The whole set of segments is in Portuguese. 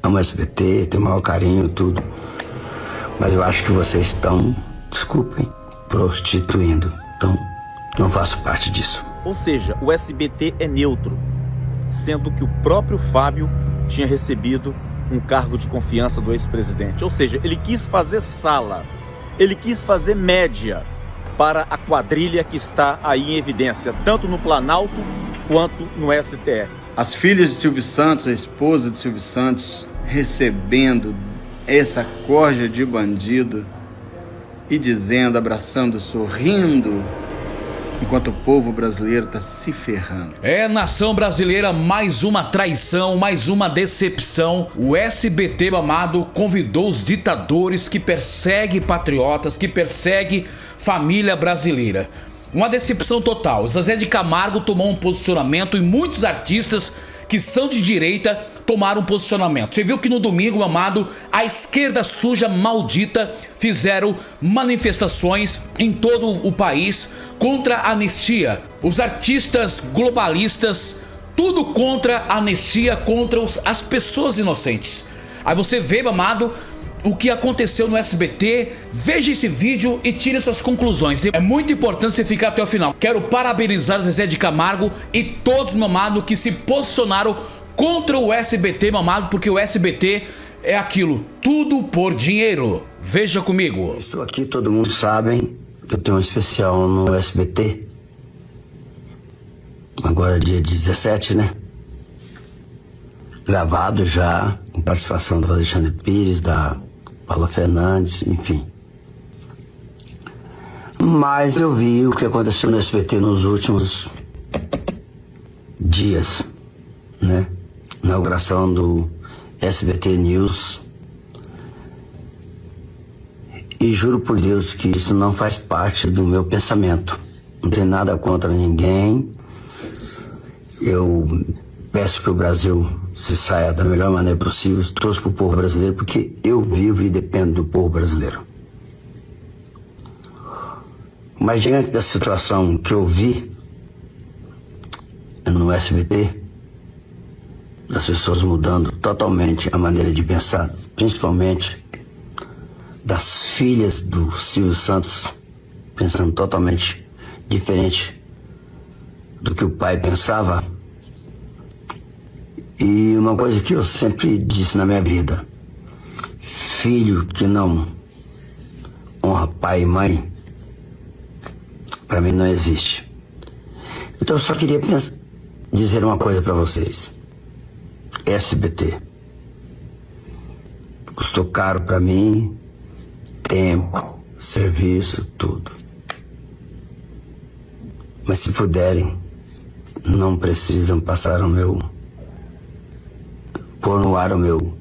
amo o SBT, tenho o maior carinho, tudo. Mas eu acho que vocês estão, desculpem, prostituindo. Então, não faço parte disso. Ou seja, o SBT é neutro, sendo que o próprio Fábio tinha recebido um cargo de confiança do ex-presidente. Ou seja, ele quis fazer sala, ele quis fazer média para a quadrilha que está aí em evidência, tanto no Planalto quanto no STF. As filhas de Silvio Santos, a esposa de Silvio Santos, recebendo essa corja de bandido e dizendo, abraçando, sorrindo, enquanto o povo brasileiro está se ferrando. É, nação brasileira, mais uma traição, mais uma decepção. O SBT, amado, convidou os ditadores que perseguem patriotas, que perseguem família brasileira. Uma decepção total. Zezé de Camargo tomou um posicionamento e muitos artistas que são de direita tomaram um posicionamento. Você viu que no domingo, amado, a esquerda suja, maldita, fizeram manifestações em todo o país contra a anistia. Os artistas globalistas, tudo contra a anistia, contra as pessoas inocentes. Aí você vê, amado, o que aconteceu no SBT. Veja esse vídeo e tire suas conclusões. É muito importante você ficar até o final. Quero parabenizar o Zezé de Camargo e todos, meu amado, que se posicionaram contra o SBT, meu amado, porque o SBT é aquilo, tudo por dinheiro. Veja comigo. Estou aqui, todo mundo sabe que eu tenho um especial no SBT. Agora dia 17, né? Gravado já, com participação do Alexandre Pires, da Paula Fernandes, enfim. Mas eu vi o que aconteceu no SBT nos últimos dias, né? Inauguração do SBT News. E juro por Deus que isso não faz parte do meu pensamento. Não tenho nada contra ninguém. Eu peço que o Brasil se saia da melhor maneira possível, trouxe para o povo brasileiro, porque eu vivo e dependo do povo brasileiro. Mas diante da situação que eu vi no SBT, das pessoas mudando totalmente a maneira de pensar, principalmente das filhas do Silvio Santos, pensando totalmente diferente do que o pai pensava. E uma coisa que eu sempre disse na minha vida: filho que não honra pai e mãe, para mim não existe. Então eu só queria dizer uma coisa para vocês. SBT custou caro para mim, tempo, serviço, tudo. Mas se puderem, não precisam passar pôr no ar o meu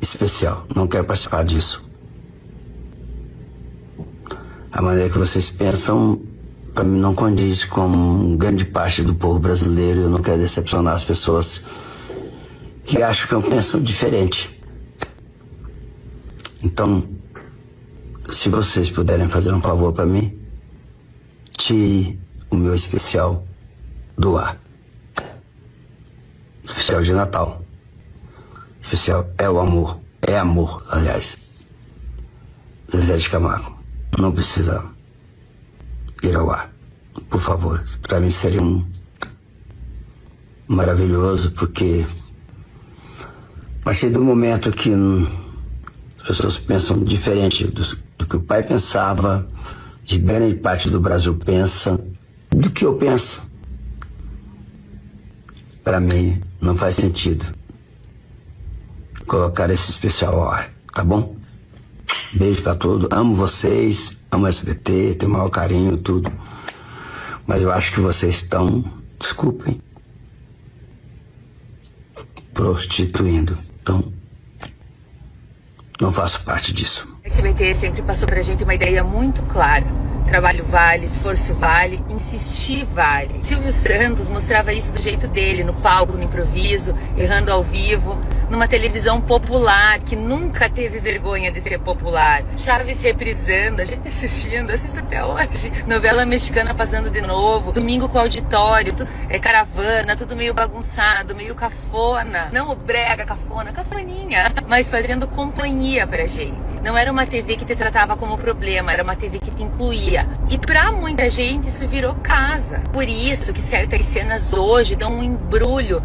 especial. Não quero participar disso. A maneira que vocês pensam, para mim, não condiz com grande parte do povo brasileiro. Eu não quero decepcionar as pessoas que acham que eu penso diferente. Então, se vocês puderem fazer um favor para mim, tire o meu especial do ar. Especial de Natal. Especial é o amor. É amor, aliás. Zezé de Camargo. Não precisa ir ao ar. Por favor. Para mim seria maravilhoso, porque a partir do momento que as pessoas pensam diferente do que o pai pensava, de grande parte do Brasil pensa, do que eu penso, para mim não faz sentido colocar esse especial ao ar, tá bom? Beijo pra todos, amo vocês, amo o SBT, tenho o maior carinho, tudo. Mas eu acho que vocês estão, desculpem, prostituindo. Então, não faço parte disso. O SBT sempre passou pra gente uma ideia muito clara. Trabalho vale, esforço vale, insistir vale. Silvio Santos mostrava isso do jeito dele, no palco, no improviso, errando ao vivo. numa televisão popular, que nunca teve vergonha de ser popular. Chaves reprisando, a gente assistindo, assisto até hoje. Novela mexicana passando de novo, domingo com auditório, caravana, tudo meio bagunçado, meio cafona. Não o brega, cafona, cafoninha, mas fazendo companhia pra gente. Não era uma TV que te tratava como problema, era uma TV que te incluía. E pra muita gente isso virou casa. Por isso que certas cenas hoje dão um embrulho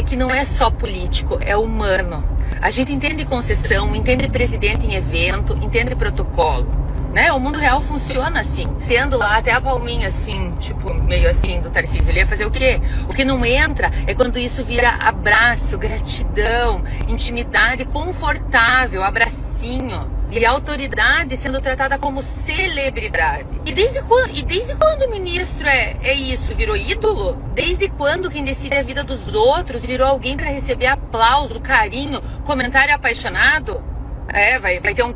que não é só político, é humano. A gente entende concessão, entende presidente em evento, entende protocolo, né? O mundo real funciona assim. Tendo lá até a palminha assim, tipo, meio assim do Tarcísio. Ele ia fazer o quê? O que não entra é quando isso vira abraço, gratidão, intimidade confortável, abracinho. E a autoridade sendo tratada como celebridade. E desde quando o ministro é isso? Virou ídolo? Desde quando quem decide a vida dos outros virou alguém para receber aplauso, carinho, comentário apaixonado? Vai ter um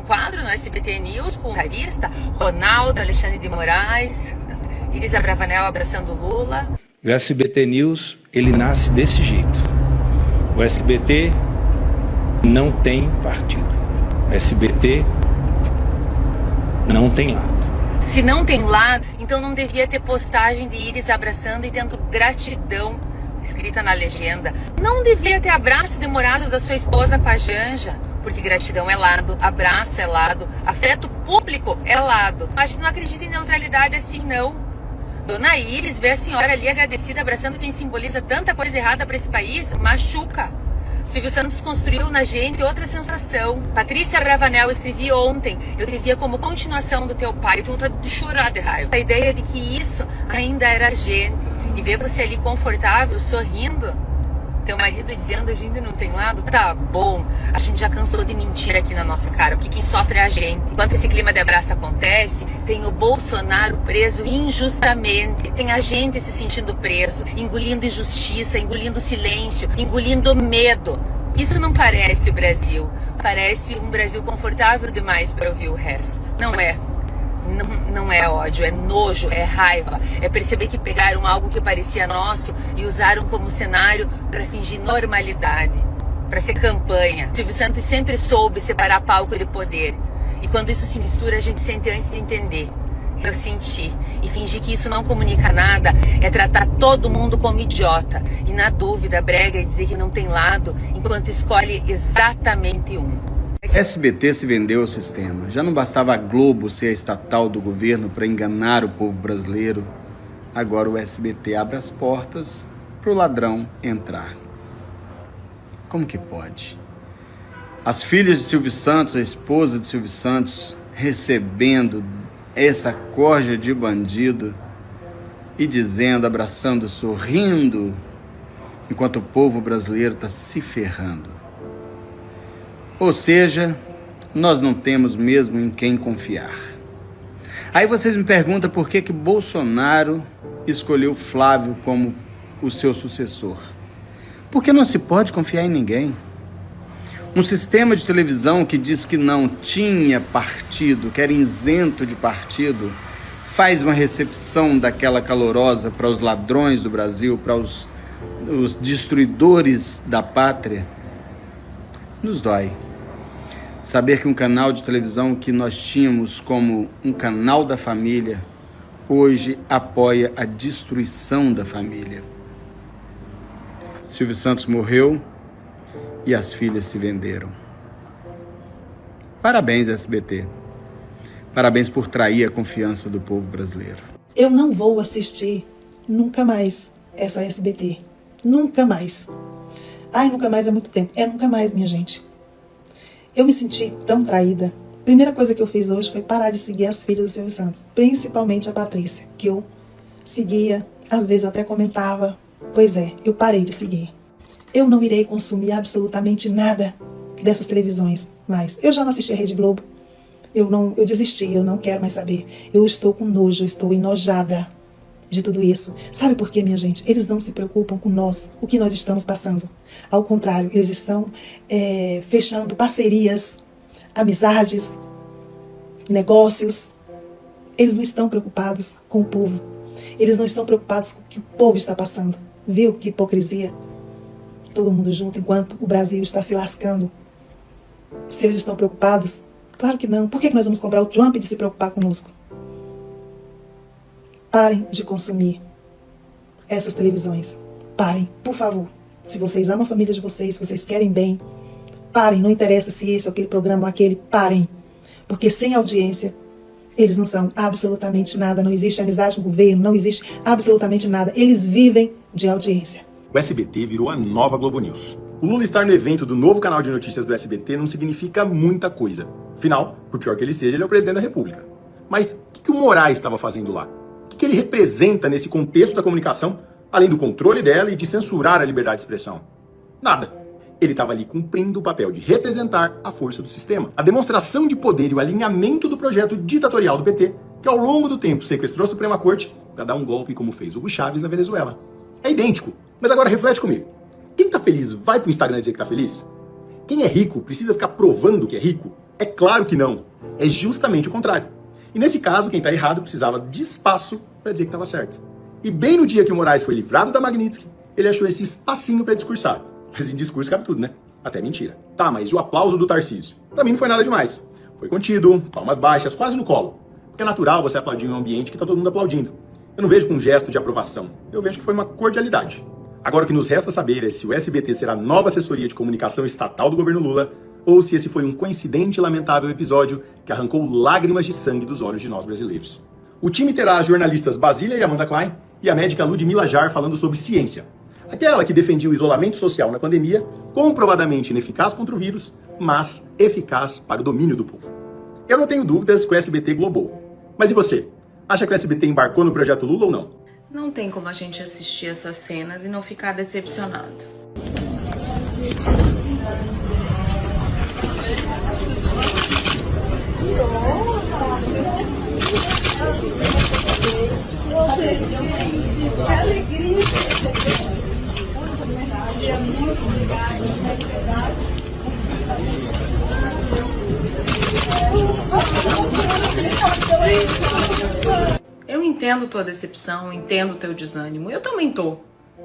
quadro no SBT News com o carista Ronaldo, Alexandre de Moraes, Iris Abravanel abraçando Lula. O SBT News, ele nasce desse jeito. O SBT não tem partido. O SBT não tem lado. Se não tem lado, então não devia ter postagem de Iris abraçando e tendo gratidão escrita na legenda. Não devia ter abraço demorado da sua esposa com a Janja, porque gratidão é lado, abraço é lado, afeto público é lado. A gente não acredita em neutralidade assim, não. Dona Iris vê a senhora ali agradecida abraçando quem simboliza tanta coisa errada para esse país, machuca. Silvio Santos construiu na gente outra sensação. Patrícia Bravanel, escrevi ontem, eu te via como continuação do teu pai. Eu tô vontade de chorar de raiva. A ideia de que isso ainda era gente. E ver você ali confortável, sorrindo. Teu marido dizendo a gente não tem lado. Tá bom, a gente já cansou de mentir aqui na nossa cara, porque quem sofre é a gente. Enquanto esse clima de abraço acontece, tem o Bolsonaro preso injustamente. Tem a gente se sentindo preso, engolindo injustiça, engolindo silêncio, engolindo medo. Isso não parece o Brasil. Parece um Brasil confortável demais para ouvir o resto. Não é. Não é ódio, é nojo, é raiva. É perceber que pegaram algo que parecia nosso e usaram como cenário para fingir normalidade, para ser campanha. Silvio Santos sempre soube separar palco de poder. E quando isso se mistura, a gente sente antes de entender. Eu senti. E fingir que isso não comunica nada é tratar todo mundo como idiota. E na dúvida, brega e dizer que não tem lado, enquanto escolhe exatamente um. SBT se vendeu ao sistema. Já não bastava a Globo ser a estatal do governo para enganar o povo brasileiro. Agora o SBT abre as portas para o ladrão entrar. Como que pode? As filhas de Silvio Santos, a esposa de Silvio Santos, recebendo essa corja de bandido e dizendo, abraçando, sorrindo, enquanto o povo brasileiro está se ferrando. Ou seja, nós não temos mesmo em quem confiar. Aí vocês me perguntam por que Bolsonaro escolheu Flávio como o seu sucessor. Porque não se pode confiar em ninguém. Um sistema de televisão que diz que não tinha partido, que era isento de partido, faz uma recepção daquela calorosa para os ladrões do Brasil, para os destruidores da pátria. Nos dói. Saber que um canal de televisão que nós tínhamos como um canal da família, hoje apoia a destruição da família. Silvio Santos morreu e as filhas se venderam. Parabéns, SBT. Parabéns por trair a confiança do povo brasileiro. Eu não vou assistir nunca mais essa SBT. Nunca mais. Ai, nunca mais é muito tempo. É nunca mais, minha gente. Eu me senti tão traída. A primeira coisa que eu fiz hoje foi parar de seguir as filhas do Silvio Santos. Principalmente a Patrícia, que eu seguia, às vezes até comentava. Pois é, eu parei de seguir. Eu não irei consumir absolutamente nada dessas televisões mais. Eu já não assisti a Rede Globo. Eu desisti, eu não quero mais saber. Eu estou com nojo, eu estou enojada de tudo isso. Sabe por quê, minha gente? Eles não se preocupam com nós, o que nós estamos passando. Ao contrário, eles estão fechando parcerias, amizades, negócios. Eles não estão preocupados com o povo. Eles não estão preocupados com o que o povo está passando. Viu que hipocrisia? todo mundo junto, enquanto o Brasil está se lascando. Se eles estão preocupados? Claro que não. Por que nós vamos cobrar o Trump de se preocupar conosco? Parem de consumir essas televisões. Parem, por favor. Se vocês amam a família de vocês, se vocês querem bem, parem. Não interessa se esse ou aquele programa ou aquele, parem. Porque sem audiência, eles não são absolutamente nada. Não existe amizade com o governo, não existe absolutamente nada. Eles vivem de audiência. O SBT virou a nova Globo News. O Lula estar no evento do novo canal de notícias do SBT não significa muita coisa. Afinal, por pior que ele seja, ele é o presidente da República. Mas o que o Moraes estava fazendo lá? O que ele representa nesse contexto da comunicação, além do controle dela e de censurar a liberdade de expressão? Nada. Ele estava ali cumprindo o papel de representar a força do sistema. A demonstração de poder e o alinhamento do projeto ditatorial do PT, que ao longo do tempo sequestrou a Suprema Corte para dar um golpe como fez Hugo Chávez na Venezuela. É idêntico. Mas agora reflete comigo. Quem tá feliz vai pro Instagram dizer que tá feliz? Quem é rico precisa ficar provando que é rico? É claro que não. É justamente o contrário. E nesse caso, quem tá errado precisava de espaço para dizer que tava certo. E bem no dia que o Moraes foi livrado da Magnitsky, ele achou esse espacinho para discursar. Mas em discurso cabe tudo, né? Até mentira. Tá, mas e o aplauso do Tarcísio? Pra mim não foi nada demais. Foi contido, palmas baixas, quase no colo. Porque é natural você aplaudir em um ambiente que tá todo mundo aplaudindo. Eu não vejo com um gesto de aprovação. Eu vejo que foi uma cordialidade. Agora o que nos resta saber é se o SBT será a nova assessoria de comunicação estatal do governo Lula ou se esse foi um coincidente e lamentável episódio que arrancou lágrimas de sangue dos olhos de nós brasileiros. O time terá as jornalistas Basília e Amanda Klein e a médica Ludmila Jar falando sobre ciência. Aquela que defendia o isolamento social na pandemia, comprovadamente ineficaz contra o vírus, mas eficaz para o domínio do povo. Eu não tenho dúvidas que o SBT globou. Mas e você? Acha que o SBT embarcou no projeto Lula ou não? Não tem como a gente assistir essas cenas e não ficar decepcionado. Que alegria! Muito obrigada. Eu entendo tua decepção, entendo teu desânimo. Eu também tô.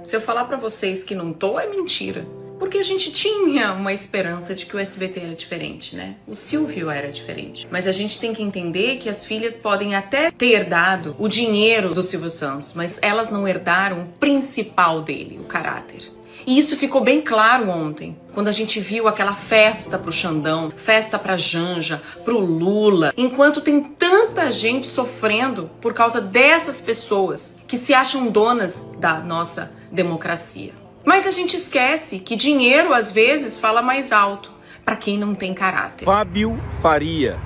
Se eu falar pra vocês que não tô, é mentira. Porque a gente tinha uma esperança de que o SBT era diferente, né? O Silvio era diferente. Mas a gente tem que entender que as filhas podem até ter herdado o dinheiro do Silvio Santos, mas elas não herdaram o principal dele, o caráter. E isso ficou bem claro ontem, quando a gente viu aquela festa pro Xandão, festa pra Janja, pro Lula, enquanto tem tanta gente sofrendo por causa dessas pessoas que se acham donas da nossa democracia. Mas a gente esquece que dinheiro às vezes fala mais alto para quem não tem caráter. Fábio Faria,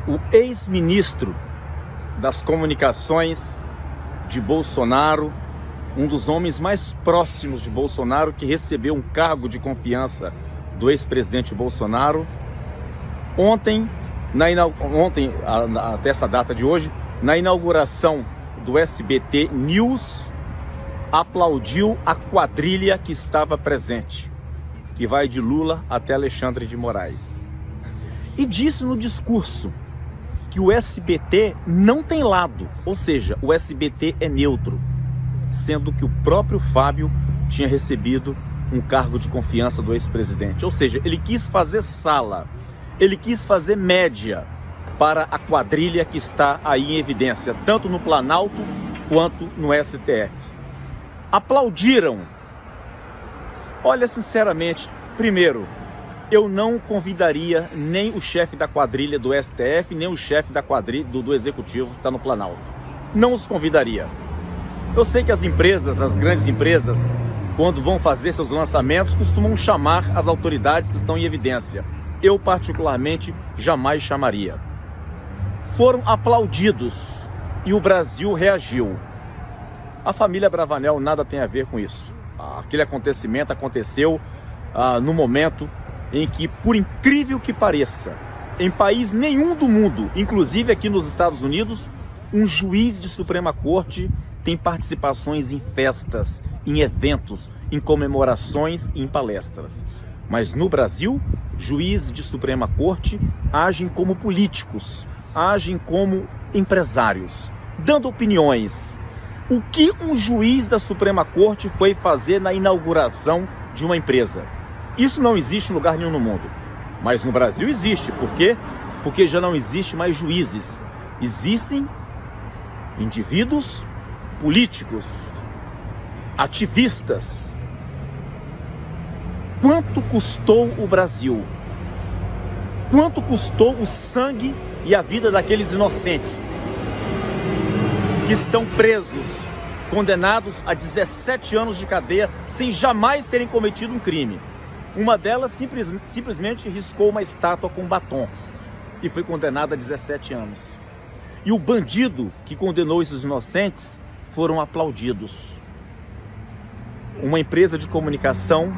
o ex-ministro das comunicações de Bolsonaro, um dos homens mais próximos de Bolsonaro, que recebeu um cargo de confiança do ex-presidente Bolsonaro. Ontem, até essa data de hoje, na inauguração do SBT News, aplaudiu a quadrilha que estava presente, que vai de Lula até Alexandre de Moraes. E disse no discurso que o SBT não tem lado, ou seja, o SBT é neutro, sendo que o próprio Fábio tinha recebido um cargo de confiança do ex-presidente. Ou seja, ele quis fazer sala, ele quis fazer média para a quadrilha que está aí em evidência, tanto no Planalto quanto no STF. Aplaudiram. Olha, sinceramente, primeiro, eu não convidaria nem o chefe da quadrilha do STF, nem o chefe da quadrilha do Executivo que está no Planalto. Não os convidaria. Eu sei que as empresas, as grandes empresas, quando vão fazer seus lançamentos, costumam chamar as autoridades que estão em evidência. Eu, particularmente, jamais chamaria. Foram aplaudidos e o Brasil reagiu. A família Bravanel nada tem a ver com isso. Aquele acontecimento aconteceu no momento em que, por incrível que pareça, em país nenhum do mundo, inclusive aqui nos Estados Unidos, um juiz de Suprema Corte tem participações em festas, em eventos, em comemorações e em palestras. Mas no Brasil, juízes de Suprema Corte agem como políticos, agem como empresários, dando opiniões. O que um juiz da Suprema Corte foi fazer na inauguração de uma empresa. Isso não existe em lugar nenhum no mundo. Mas no Brasil existe. Por quê? Porque já não existe mais juízes. Existem indivíduos políticos, ativistas. Quanto custou o Brasil? Quanto custou o sangue e a vida daqueles inocentes que estão presos, condenados a 17 anos de cadeia sem jamais terem cometido um crime? Uma delas simplesmente riscou uma estátua com batom e foi condenada a 17 anos. E o bandido que condenou esses inocentes foram aplaudidos. Uma empresa de comunicação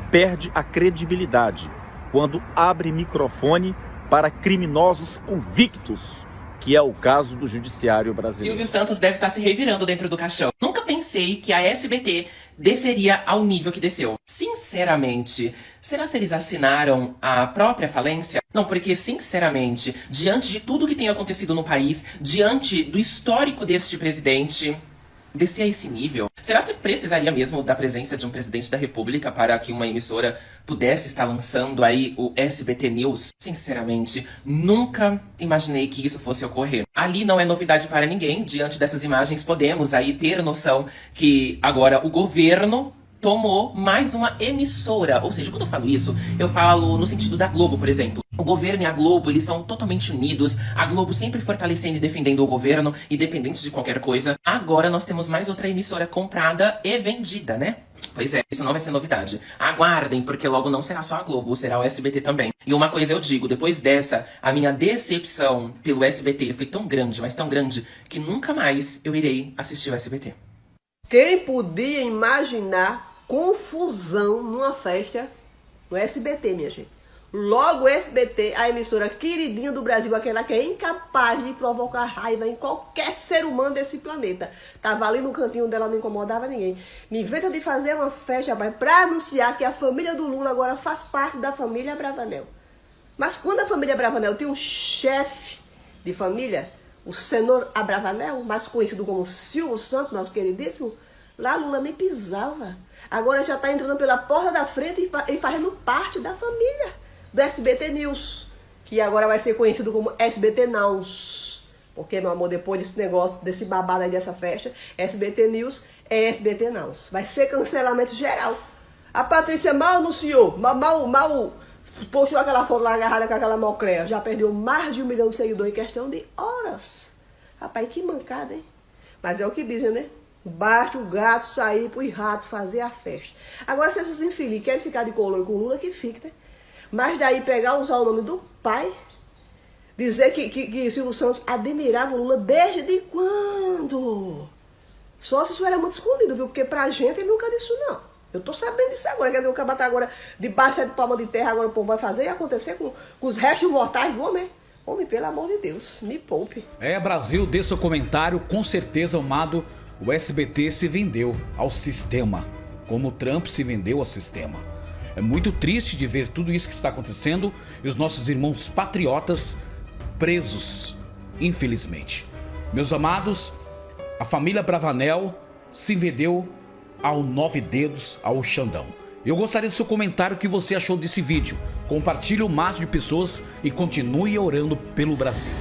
perde a credibilidade quando abre microfone para criminosos convictos, que é o caso do judiciário brasileiro. Silvio Santos deve estar se revirando dentro do caixão. Nunca pensei que a SBT desceria ao nível que desceu. Sinceramente, será que eles assinaram a própria falência? Não, porque sinceramente, diante de tudo que tem acontecido no país, diante do histórico deste presidente, descer a esse nível? Será que precisaria mesmo da presença de um presidente da República para que uma emissora pudesse estar lançando aí o SBT News? Sinceramente, nunca imaginei que isso fosse ocorrer. Ali não é novidade para ninguém. Diante dessas imagens podemos aí ter noção que agora o governo tomou mais uma emissora. Ou seja, quando eu falo isso, eu falo no sentido da Globo, por exemplo. O governo e a Globo, eles são totalmente unidos. A Globo sempre fortalecendo e defendendo o governo, independente de qualquer coisa. Agora nós temos mais outra emissora comprada e vendida, né? Pois é, isso não vai ser novidade. Aguardem, porque logo não será só a Globo, será o SBT também. E uma coisa eu digo, depois dessa, a minha decepção pelo SBT foi tão grande, mas tão grande, que nunca mais eu irei assistir o SBT. Quem podia imaginar confusão numa festa no SBT, minha gente? Logo o SBT, a emissora queridinha do Brasil, aquela que é incapaz de provocar raiva em qualquer ser humano desse planeta. Tava ali no cantinho dela, não incomodava ninguém. Me inventa de fazer uma festa, rapaz, pra anunciar que a família do Lula agora faz parte da família Abravanel. Mas quando a família Abravanel tem um chefe de família, o senhor Abravanel, mais conhecido como Silvio Santos, nosso queridíssimo, lá Lula nem pisava. Agora já tá entrando pela porta da frente e fazendo parte da família do SBT News, que agora vai ser conhecido como SBT News. Porque, meu amor, depois desse negócio, desse babado aí dessa festa, SBT News é SBT News. Vai ser cancelamento geral. A Patrícia mal anunciou, mal postou aquela foto lá agarrada com aquela mocreia. Já perdeu mais de 1 milhão de seguidores em questão de horas. Rapaz, que mancada, hein? Mas é o que dizem, né? Basta o gato sair pro rato fazer a festa. Agora, se esses infelizes querem ficar de coloio com o Lula, que fique, né? Mas daí pegar, usar o nome do pai, dizer que Silvio Santos admirava o Lula desde quando? Só se isso era muito escondido, viu? Porque pra gente ele nunca disse isso, não. Eu tô sabendo disso agora. Quer dizer, o cara tá agora debaixo de palma de terra, agora o povo vai fazer e acontecer com os restos mortais do homem. Homem, pelo amor de Deus, me poupe. Brasil, dê seu comentário. Com certeza, amado, o SBT se vendeu ao sistema, como o Trump se vendeu ao sistema. É muito triste de ver tudo isso que está acontecendo e os nossos irmãos patriotas presos, infelizmente. Meus amados, a família Abravanel se vendeu ao 9 dedos, ao Xandão. Eu gostaria do seu comentário, o que você achou desse vídeo. Compartilhe o máximo de pessoas e continue orando pelo Brasil.